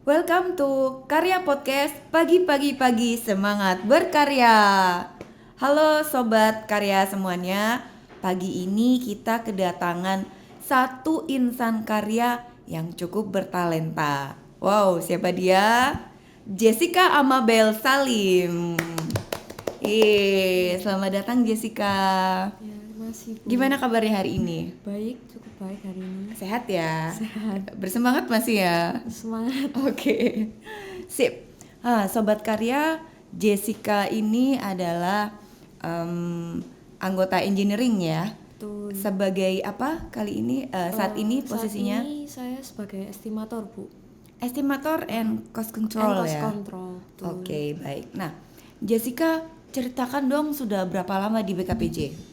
Welcome to Karya Podcast Pagi-pagi semangat berkarya. Halo sobat karya semuanya. Pagi ini kita kedatangan satu insan karya yang cukup bertalenta. Wow, siapa dia? Jessica Amabel Salim. Selamat datang Jessica. Ya, masih Bu. Gimana kabarnya hari ini? Baik, cukup baik hari ini. Sehat ya? Sehat. Bersemangat masih ya? Semangat. Oke, sip. Sobat karya, Jessica ini adalah anggota engineering ya. Betul. Sebagai apa kali ini? Saat ini posisinya? Saat ini saya sebagai estimator, Bu. Estimator and cost control And cost ya. control. Betul. Oke, baik. Nah, Jessica, ceritakan dong sudah berapa lama di BKPJ?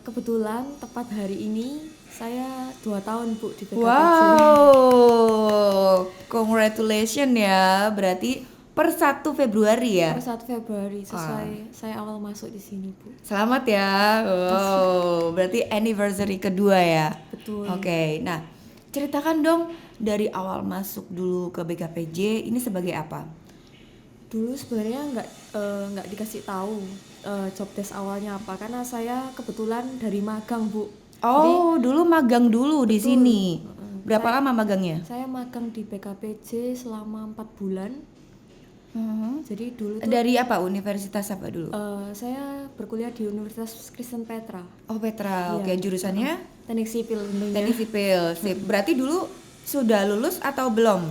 Kebetulan tepat hari ini saya 2 tahun, Bu, di BKPJ. Wow, congratulations ya. Berarti per 1 Februari ya? Per 1 Februari saya awal masuk di sini, Bu. Selamat ya. Wow, berarti anniversary kedua ya. Betul. Oke, nah ceritakan dong dari awal masuk dulu ke BKPJ ini sebagai apa? Dulu sebenarnya nggak dikasih tahu job desk awalnya apa karena saya kebetulan dari magang, Bu. Oh, dulu magang dulu di Betul. sini. Berapa lama magangnya? Saya magang di BKPJ selama 4 bulan. Jadi dulu tuh Dari apa? Universitas apa dulu? saya berkuliah di Universitas Kristen Petra. Oh, Petra. Iya. Oke, jurusannya Teknik sipil tentunya. teknik sipil. Sip. Berarti dulu sudah lulus atau belum?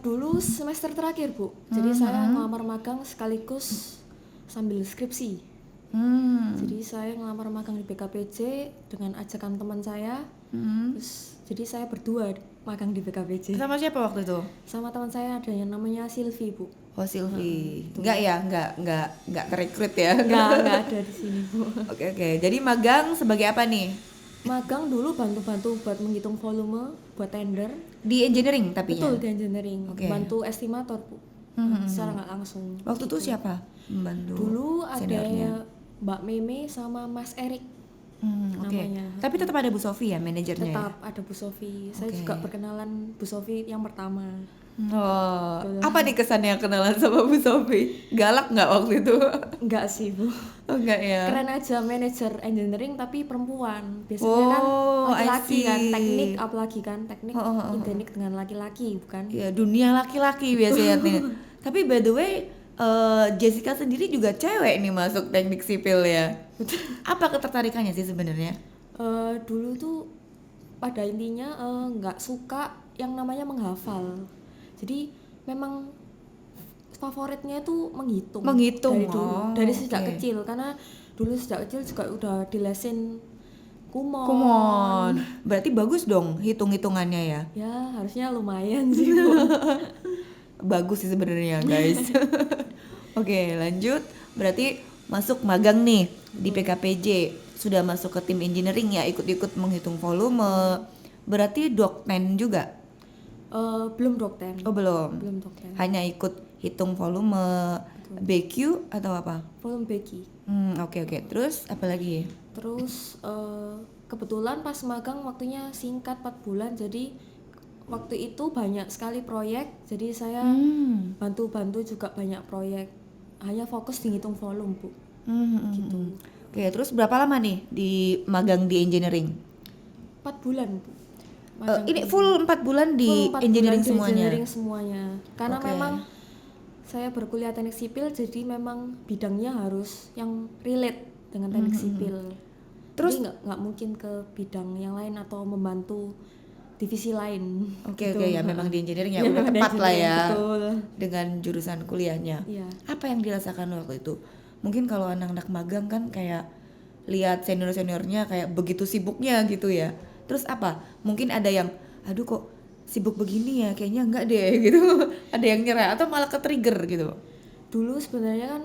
Dulu semester terakhir, Bu. Jadi saya ngelamar magang sekaligus sambil skripsi. Jadi saya ngelamar magang di BKPJ dengan ajakan teman saya. Terus jadi saya berdua magang di BKPJ. Sama siapa waktu itu? Sama teman saya ada yang namanya Silvi, Bu. Oh, Silvi. Enggak ya, enggak terekrut ya. Nggak ada di sini, Bu. Oke. Jadi magang sebagai apa nih? Magang dulu bantu-bantu buat menghitung volume buat tender. Di engineering tapi ya. Betul, di engineering. Oke. Bantu estimator, Bu. Secara nggak langsung. Waktu itu siapa membantu? Dulu ada seniornya? Mbak Meme sama Mas Erik Oke. namanya. Tapi tetap ada Bu Sofi ya manajernya. Ya? Tetap ada Bu Sofi. Saya Oke. juga perkenalan Bu Sofi yang pertama. Oh, apa nih kesannya kenalan sama Bu Sofi? Galak nggak waktu itu? Enggak sih, Bu. Oh, enggak ya. Keren aja, manajer engineering tapi perempuan. Biasanya kan Oh, I laki-laki kan, see. teknik apalagi kan, teknik identik dengan laki-laki, bukan? Ya dunia laki-laki biasanya nih. Tapi by the way, Jessica sendiri juga cewek nih masuk teknik sipil ya. Apa ketertarikannya sih sebenarnya? Dulu tuh pada intinya nggak suka yang namanya menghafal. Jadi memang favoritnya itu menghitung. Menghitung, dari dulu, oh, dari sejak oke. kecil karena dulu sejak kecil juga udah dilesin kumon. Kumon. Berarti bagus dong hitung-hitungannya ya. Ya harusnya lumayan sih, Bu. Bagus sih sebenarnya guys. Oke, lanjut. Berarti masuk magang nih di PKPJ. Sudah masuk ke tim engineering ya, ikut-ikut menghitung volume. Berarti dokten juga? Belum dokter. Oh, belum. Belum dokter. Hanya ikut hitung volume. BQ atau apa? Volume Becky. Oke. Terus apa lagi? Terus kebetulan pas magang waktunya singkat 4 bulan, jadi waktu itu banyak sekali proyek, jadi saya bantu-bantu juga banyak proyek. Hanya fokus di ngitung volume, Bu. Gitu. Oke, terus berapa lama nih di magang di engineering? 4 bulan, Bu. Ini full 4 bulan di Full 4 engineering bulan di semuanya? engineering semuanya. Karena Oke. memang saya berkuliah teknik sipil, jadi memang bidangnya harus yang relate dengan teknik sipil. Terus- jadi nggak mungkin ke bidang yang lain atau membantu divisi lain. Oke, Gitu. ya memang di engineering ya Ya, udah memang di tepat lah ya. engineering, betul. Dengan jurusan kuliahnya. Iya. Apa yang dirasakan waktu itu? Mungkin kalau anak-anak magang kan kayak lihat senior-seniornya kayak begitu sibuknya gitu ya. Terus apa? Mungkin ada yang aduh kok sibuk begini ya, kayaknya enggak deh gitu. Ada yang nyerah atau malah ke-trigger gitu. Dulu sebenarnya kan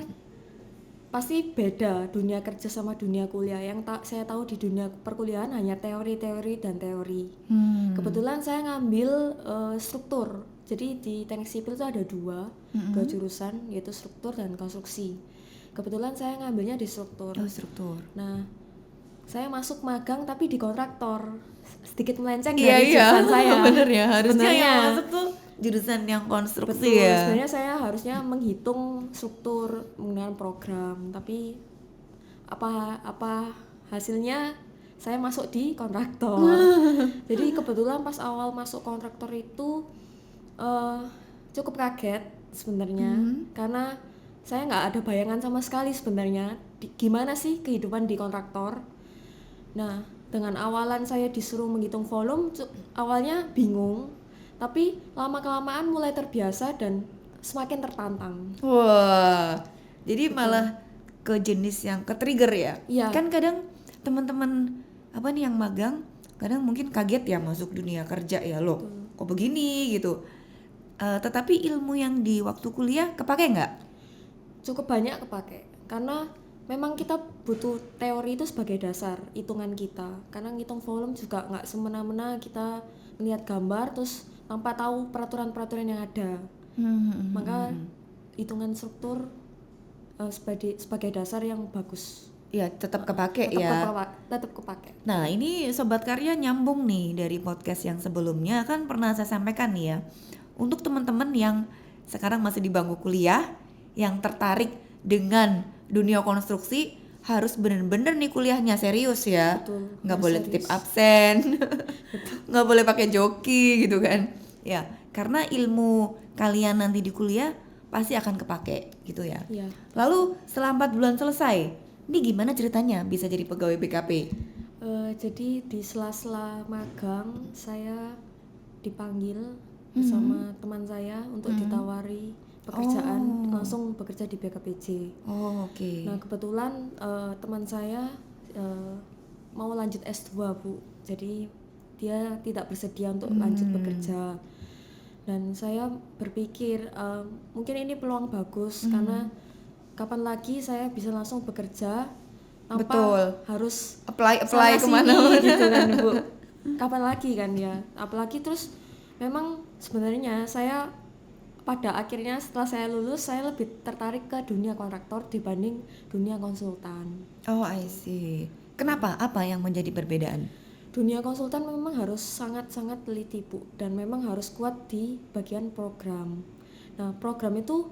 pasti beda dunia kerja sama dunia kuliah. Yang saya tahu di dunia perkuliahan hanya teori-teori dan teori. Kebetulan saya ngambil struktur. Jadi di teknik sipil itu ada dua jurusan, yaitu struktur dan konstruksi. Kebetulan saya ngambilnya di struktur. Oh, struktur. Nah, saya masuk magang tapi di kontraktor. Sedikit melenceng Iya, dari jurusan saya. bener ya. Harusnya Sebenarnya. yang masuk tuh jurusan yang konstruksi Betul, ya. sebenarnya saya harusnya menghitung struktur menggunakan program, tapi apa hasilnya saya masuk di kontraktor. Jadi kebetulan pas awal masuk kontraktor itu eh, cukup kaget sebenarnya, karena saya nggak ada bayangan sama sekali sebenarnya gimana sih kehidupan di kontraktor. Nah, dengan awalan saya disuruh menghitung volume, awalnya bingung, tapi lama-kelamaan mulai terbiasa dan semakin tertantang. Wah, jadi malah ke jenis yang ke trigger ya. Iya. Kan kadang teman-teman apa nih yang magang, kadang mungkin kaget ya masuk dunia kerja ya loh. Kok begini gitu. Tetapi ilmu yang di waktu kuliah kepake nggak? Cukup banyak kepake, karena memang kita butuh teori itu sebagai dasar hitungan kita, karena ngitung volume juga nggak semena-mena kita melihat gambar terus tanpa tahu peraturan-peraturan yang ada. Maka hitungan struktur sebagai dasar yang bagus. Ya tetap kepake ya. Tetap kepake. Nah ini Sobat Karya nyambung nih dari podcast yang sebelumnya, kan pernah saya sampaikan nih ya, untuk teman-teman yang sekarang masih di bangku kuliah, yang tertarik dengan dunia konstruksi, harus bener-bener nih kuliahnya serius ya. Betul, Nggak harus boleh serius. titip absen, nggak boleh pakai joki gitu kan ya, karena ilmu kalian nanti di kuliah pasti akan kepake gitu ya. Iya. Lalu setelah 4 bulan selesai, ini gimana ceritanya bisa jadi pegawai BKP? Jadi di sela-sela magang saya dipanggil bersama teman saya untuk ditawari pekerjaan, langsung bekerja di BKPJ. Oh oke. Nah kebetulan teman saya mau lanjut S2 Bu, jadi dia tidak bersedia untuk lanjut bekerja. Dan saya berpikir mungkin ini peluang bagus, karena kapan lagi saya bisa langsung bekerja tanpa Betul. harus apply sana sini kemana-mana. gitu kan Bu. Kapan lagi kan ya, apalagi terus memang sebenarnya saya pada akhirnya setelah saya lulus, saya lebih tertarik ke dunia kontraktor dibanding dunia konsultan. Oh I see. Kenapa? Apa yang menjadi perbedaan? Dunia konsultan memang harus sangat-sangat teliti Bu, dan memang harus kuat di bagian program. Nah program itu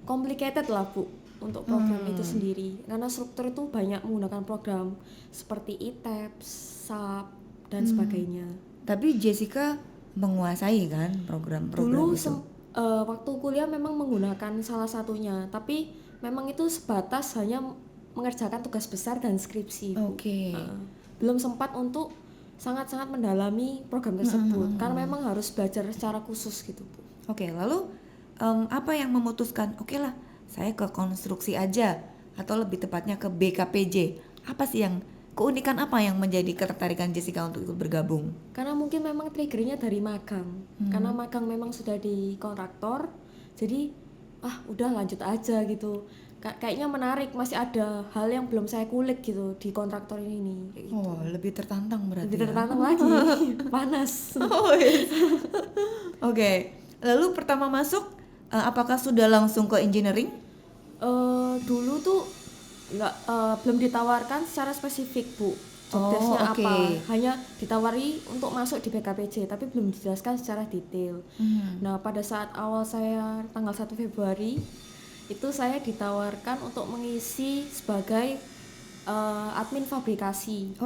complicated lah Bu untuk program itu sendiri, karena struktur itu banyak menggunakan program seperti ITAPS, SAP dan sebagainya. Tapi Jessica menguasai kan program-program Dulu itu? waktu kuliah memang menggunakan salah satunya, tapi memang itu sebatas hanya mengerjakan tugas besar dan skripsi Bu. Oke. Belum sempat untuk sangat-sangat mendalami program tersebut, karena memang harus belajar secara khusus gitu Bu. Oke, lalu apa yang memutuskan oke lah saya ke konstruksi aja, atau lebih tepatnya ke BKPJ? Apa sih yang keunikan apa yang menjadi ketertarikan Jessica untuk ikut bergabung? Karena mungkin memang triggernya dari magang, karena magang memang sudah di kontraktor, jadi udah lanjut aja gitu. Kayaknya menarik, masih ada hal yang belum saya kulik gitu di kontraktor ini kayak gitu. Oh, lebih tertantang berarti. Lebih ya? tertantang lagi, panas. Oh, yes. Oke, lalu pertama masuk apakah sudah langsung ke engineering? Dulu tuh belum ditawarkan secara spesifik Bu, jobdesknya Oh, oke. apa, hanya ditawari untuk masuk di BKPJ, tapi belum dijelaskan secara detail. Nah pada saat awal saya tanggal 1 Februari itu saya ditawarkan untuk mengisi sebagai admin fabrikasi.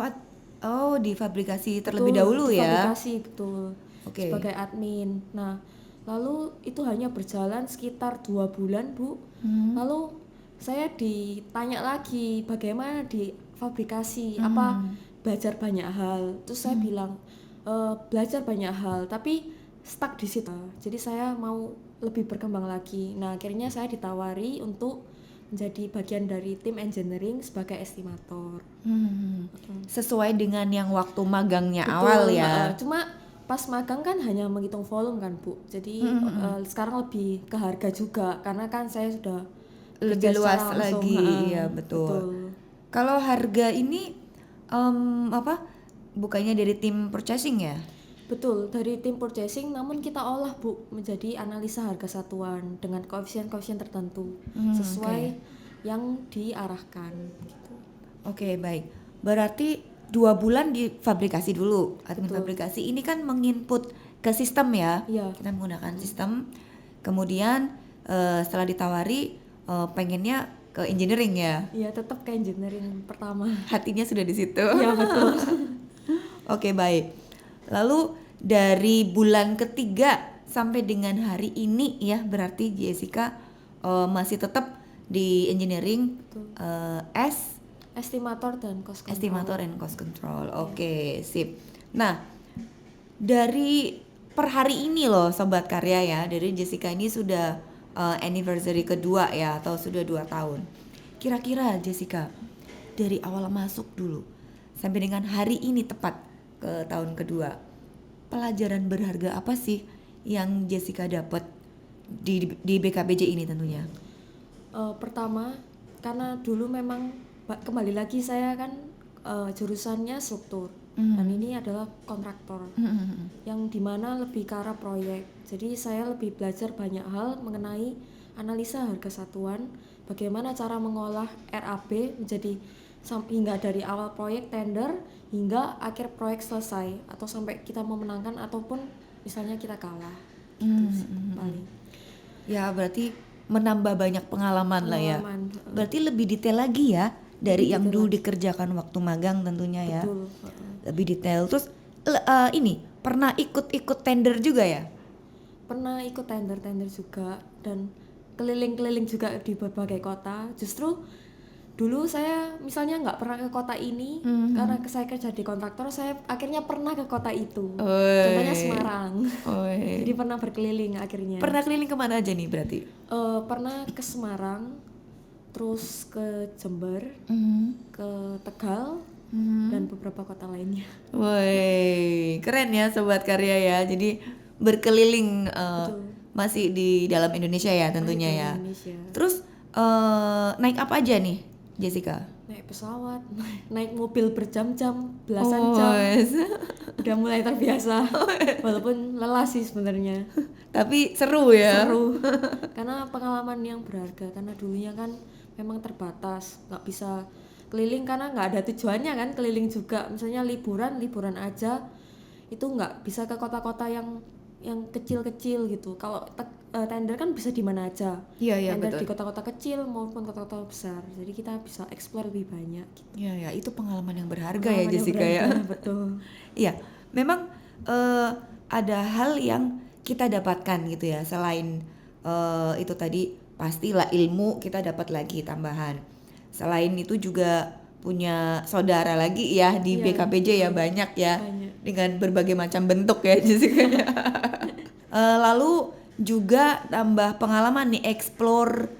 Oh, di fabrikasi terlebih Betul, dahulu di ya. fabrikasi betul. Oke. Sebagai admin. Nah, lalu itu hanya berjalan sekitar 2 bulan Bu. Lalu saya ditanya lagi bagaimana di fabrikasi, apa belajar banyak hal. Terus saya bilang belajar banyak hal, tapi stuck di situ. Jadi saya mau lebih berkembang lagi. Nah, akhirnya saya ditawari untuk menjadi bagian dari tim engineering sebagai estimator. Sesuai dengan yang waktu magangnya Betul, awal ya. cuma pas magang kan hanya menghitung volume kan Bu. Jadi sekarang lebih ke harga juga, karena kan saya sudah Lebih kerja luas secara langsung. lagi, iya betul. Kalau harga ini bukannya dari tim purchasing ya? Betul, dari tim purchasing, namun kita olah Bu menjadi analisa harga satuan dengan koefisien-koefisien tertentu sesuai yang diarahkan gitu. Oke, baik. Berarti 2 bulan di fabrikasi dulu. Admin fabrikasi ini kan menginput ke sistem ya. Iya. Kita menggunakan sistem. Kemudian setelah ditawari pengennya ke engineering ya. Iya, tetap ke engineering pertama. Hatinya sudah di situ. Iya, betul. Oke, baik. Lalu dari bulan ketiga sampai dengan hari ini ya, berarti Jessica masih tetap di engineering as Estimator dan cost control. estimator and cost control. Oke, sip. Nah, dari per hari ini loh Sobat Karya ya, dari Jessica ini sudah anniversary kedua ya, atau sudah 2 tahun. Kira-kira Jessica, dari awal masuk dulu sampai dengan hari ini tepat ke tahun kedua, pelajaran berharga apa sih yang Jessica dapat di BKPJ ini tentunya? Pertama, karena dulu memang kembali lagi saya kan jurusannya struktur dan ini adalah kontraktor yang dimana lebih ke arah proyek. Jadi saya lebih belajar banyak hal mengenai analisa harga satuan, bagaimana cara mengolah RAB menjadi hingga dari awal proyek tender hingga akhir proyek selesai atau sampai kita memenangkan ataupun misalnya kita kalah. Gitu sih, paling. Ya berarti menambah banyak pengalaman lah ya. Pengalaman. Berarti lebih detail lagi ya dari Lebih yang detail dulu dikerjakan waktu magang tentunya ya. Betul. Lebih detail. Terus ini pernah ikut tender juga ya? Pernah ikut tender juga dan keliling-keliling juga di berbagai kota. Justru dulu saya misalnya nggak pernah ke kota ini karena saya kerja di kontraktor, saya akhirnya pernah ke kota itu. Contohnya Semarang. Jadi pernah berkeliling akhirnya. Pernah keliling kemana aja nih berarti? Pernah ke Semarang, terus ke Jember, ke Tegal, dan beberapa kota lainnya. Woi, keren ya Sobat Karya ya. Jadi berkeliling masih di dalam Indonesia ya tentunya ya. Indonesia. Terus naik apa aja nih Jessica? Naik pesawat, naik mobil berjam-jam, belasan jam. Udah mulai terbiasa. Walaupun lelah sih sebenarnya. Tapi seru ya. Seru. Karena pengalaman yang berharga. Karena dulunya kan memang terbatas, nggak bisa keliling karena nggak ada tujuannya kan, keliling juga. Misalnya liburan aja itu nggak bisa ke kota-kota yang kecil-kecil gitu. Kalau tender kan bisa di mana aja. Iya, tender betul. di kota-kota kecil maupun kota-kota besar. Jadi kita bisa explore lebih banyak. Gitu. Iya, itu pengalaman yang berharga ya Jessica ya. Betul. Iya, memang ada hal yang kita dapatkan gitu ya. Selain itu tadi pastilah ilmu kita dapat lagi tambahan. Selain itu juga punya saudara lagi ya di BKPJ ya, banyak ya. Dengan berbagai macam bentuk ya Jessica. Lalu juga tambah pengalaman nih, explore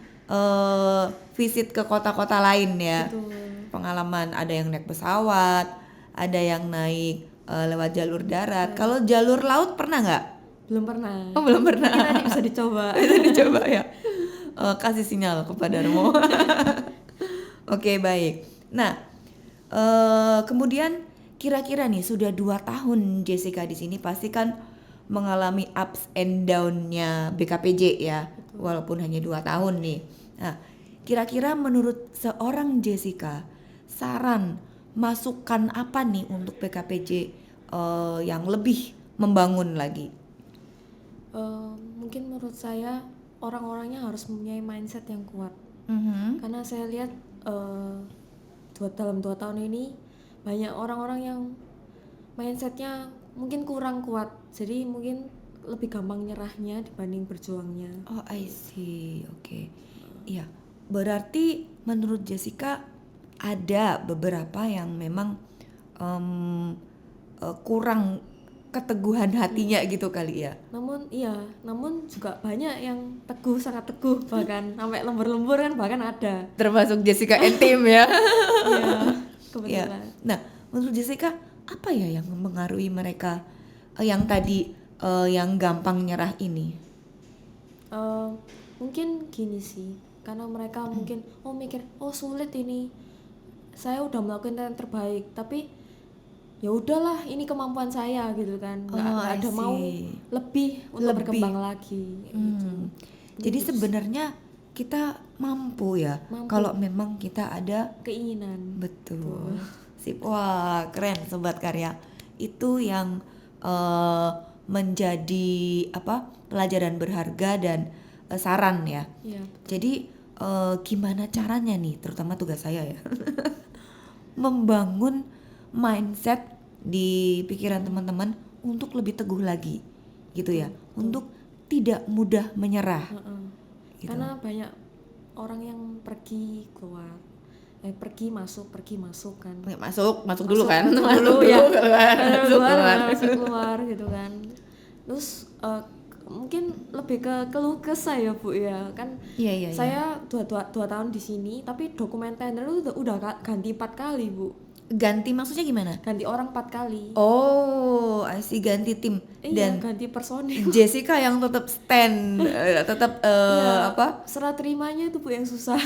visit ke kota-kota lain ya. Betul. Pengalaman ada yang naik pesawat, ada yang naik lewat jalur darat. Kalau jalur laut pernah nggak? Belum pernah. Oh belum pernah. Mungkin nanti bisa dicoba. Bisa dicoba ya. Kasih sinyal kepadamu. Oke, baik. Nah, kemudian kira-kira nih sudah 2 tahun Jessica di sini, pasti kan mengalami ups and down-nya BKPJ ya. Betul. Walaupun hanya 2 tahun nih. Nah, kira-kira menurut seorang Jessica, saran, masukan apa nih untuk BKPJ yang lebih membangun lagi? Mungkin menurut saya orang-orangnya harus mempunyai mindset yang kuat. Karena saya lihat dalam 2 tahun ini banyak orang-orang yang mindsetnya mungkin kurang kuat, jadi mungkin lebih gampang nyerahnya dibanding berjuangnya. Oh, I see. Oke. Iya, berarti menurut Jessica ada beberapa yang memang kurang keteguhan hatinya gitu kali ya. Namun juga banyak yang teguh, sangat teguh, bahkan sampai lembur-lembur kan bahkan ada. Termasuk Jessica and team ya. Iya, kebetulan. Ya. Nah, menurut Jessica apa ya yang mempengaruhi mereka yang tadi yang gampang nyerah ini? Mungkin gini sih, karena mereka mungkin mikir sulit ini, saya udah melakukan yang terbaik, tapi ya udahlah ini kemampuan saya gitu kan, nggak ada mau lebih untuk berkembang lagi gitu. Jadi sebenarnya kita mampu ya kalau memang kita ada keinginan. Betul. Sip. Wah, keren Sobat Karya. Itu yang menjadi pelajaran berharga dan saran ya. Iya. Jadi gimana caranya nih, terutama tugas saya ya, membangun mindset di pikiran teman-teman untuk lebih teguh lagi, gitu ya, untuk tidak mudah menyerah. Gitu. Karena banyak orang yang pergi keluar, pergi masuk kan. Masuk dulu kan, dulu ya, keluar. masuk keluar gitu kan. Terus mungkin lebih ke keluh kesah ya Bu ya kan. Iya. Saya 2 tahun di sini, tapi dokumenter itu udah ganti 4 kali Bu. Ganti maksudnya gimana? Ganti orang 4 kali. Oh, I see, ganti tim. Iya, Dan ganti personil. Jessica yang tetap stand, tetap Iya, apa? serah terimanya itu Bu yang susah.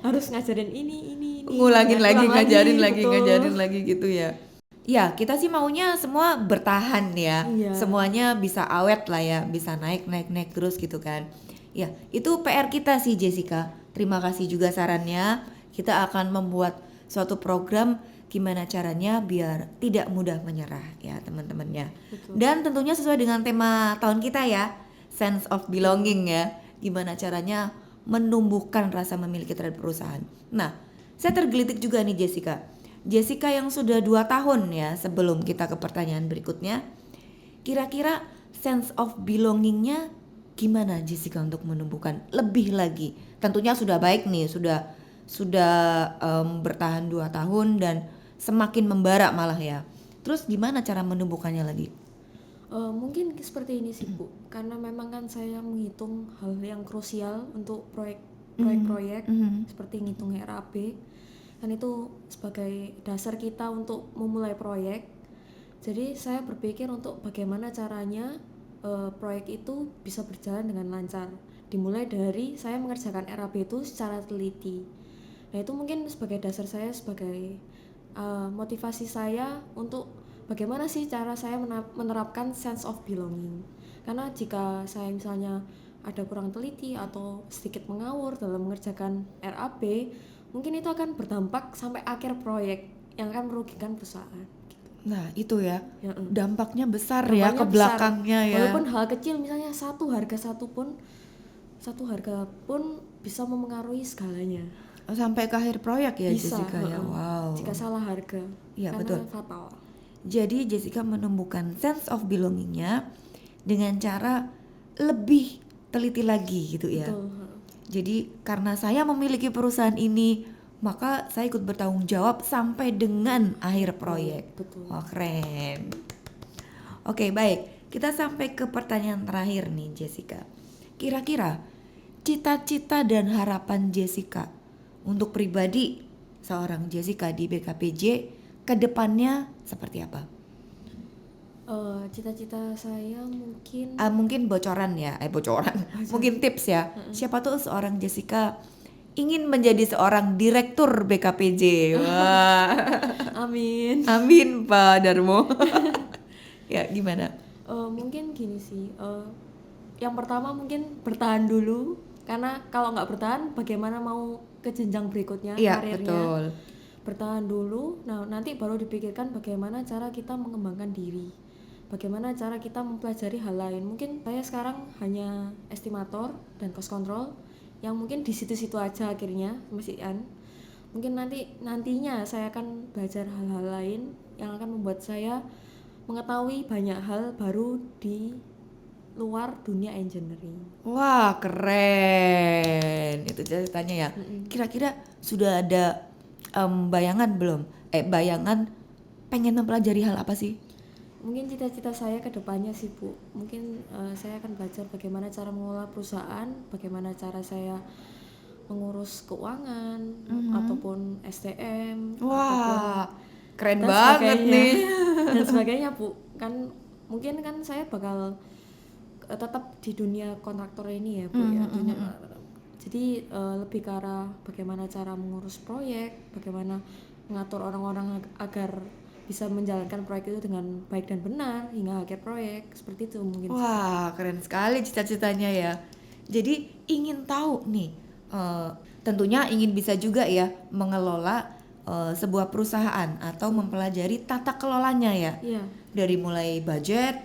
Harus ngajarin ini. Ngulangin lagi, ulang ngajarin betul. lagi gitu ya. Ya, kita sih maunya semua bertahan ya. Iya. Semuanya bisa awet lah ya, bisa naik terus gitu kan. Ya, itu PR kita sih Jessica. Terima kasih juga sarannya. Kita akan membuat suatu program gimana caranya biar tidak mudah menyerah ya teman-temannya. Betul. Dan tentunya sesuai dengan tema tahun kita ya, sense of belonging ya. Gimana caranya menumbuhkan rasa memiliki terhadap perusahaan. Nah, saya tergelitik juga nih Jessica. Jessica yang sudah 2 tahun ya, sebelum kita ke pertanyaan berikutnya, kira-kira sense of belongingnya gimana Jessica untuk menumbuhkan lebih lagi? Tentunya sudah baik nih, sudah bertahan 2 tahun dan semakin membara malah ya. Terus gimana cara menumbuhkannya lagi? Mungkin seperti ini sih Bu, karena memang kan saya menghitung hal yang krusial untuk proyek-proyek seperti ngitung RAB, kan itu sebagai dasar kita untuk memulai proyek. Jadi saya berpikir untuk bagaimana caranya proyek itu bisa berjalan dengan lancar. Dimulai dari saya mengerjakan RAB itu secara teliti. Nah itu mungkin sebagai dasar saya, sebagai motivasi saya untuk bagaimana sih cara saya menerapkan sense of belonging. Karena jika saya misalnya ada kurang teliti atau sedikit mengawur dalam mengerjakan RAB, mungkin itu akan berdampak sampai akhir proyek yang akan merugikan perusahaan. Nah itu ya, dampaknya besar Dampaknya ya ke belakangnya ya. Walaupun hal kecil, misalnya satu harga pun bisa memengaruhi segalanya. Sampai ke akhir proyek ya Bisa, Jessica ya. Wow. Jika salah harga, Iya, karena betul. fatal. Jadi Jessica menumbuhkan sense of belongingnya dengan cara lebih teliti lagi gitu ya. Betul. Jadi karena saya memiliki perusahaan ini, maka saya ikut bertanggung jawab sampai dengan akhir proyek. Betul. Wah, keren. Oke, baik. Kita sampai ke pertanyaan terakhir nih Jessica. Kira-kira cita-cita dan harapan Jessica untuk pribadi seorang Jessica di BKPJ ke depannya seperti apa? Cita-cita saya Mungkin bocoran ya, mungkin tips ya. Siapa tuh seorang Jessica ingin menjadi seorang direktur BKPJ. Wah. amin. Amin Pak Darmo. Ya gimana? Mungkin gini sih, yang pertama mungkin bertahan dulu, karena kalau nggak bertahan bagaimana mau ke jenjang berikutnya karirnya. Betul. Bertahan dulu, nah nanti baru dipikirkan bagaimana cara kita mengembangkan diri, bagaimana cara kita mempelajari hal lain. Mungkin saya sekarang hanya estimator dan cost control yang mungkin di situ-situ aja akhirnya mungkin nantinya saya akan belajar hal-hal lain yang akan membuat saya mengetahui banyak hal baru di luar dunia engineering. Wah, keren. Itu ceritanya ya. Kira-kira sudah ada bayangan belum? Bayangan pengen mempelajari hal apa sih? Mungkin cita-cita saya ke depannya sih Bu, mungkin saya akan belajar bagaimana cara mengelola perusahaan, bagaimana cara saya mengurus keuangan ataupun SDM. Wah, keren dan banget nih. Dan sebagainya Bu. Kan mungkin kan saya bakal tetap di dunia kontraktor ini ya Bu ya. Jadi lebih ke arah bagaimana cara mengurus proyek, bagaimana mengatur orang-orang agar bisa menjalankan proyek itu dengan baik dan benar hingga akhir proyek, seperti itu mungkin. Wah, keren sekali cita-citanya ya. Jadi ingin tahu nih, tentunya ingin bisa juga ya mengelola sebuah perusahaan atau mempelajari tata kelolanya ya. Iya. dari mulai budget,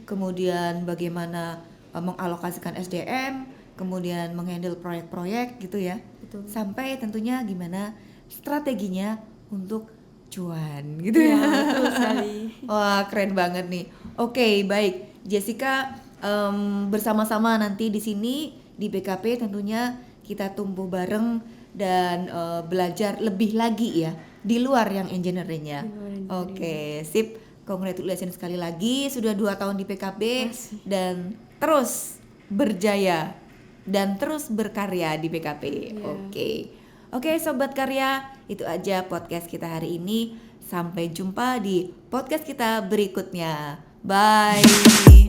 kemudian bagaimana mengalokasikan SDM, kemudian menghandle proyek-proyek gitu ya. Betul. Sampai tentunya gimana strateginya untuk cuan gitu Iya, ya. betul sekali. Wah, keren banget nih. Oke, baik. Jessica, bersama-sama nanti di sini di BKP tentunya kita tumbuh bareng dan belajar lebih lagi ya di luar yang engineering-nya. Di luar engineering. Oke, sip. Congratulations sekali lagi sudah 2 tahun di PKP Makasih. dan terus berjaya dan terus berkarya di PKP. Iya. Oke, sobat karya, itu aja podcast kita hari ini. Sampai jumpa di podcast kita berikutnya. Bye.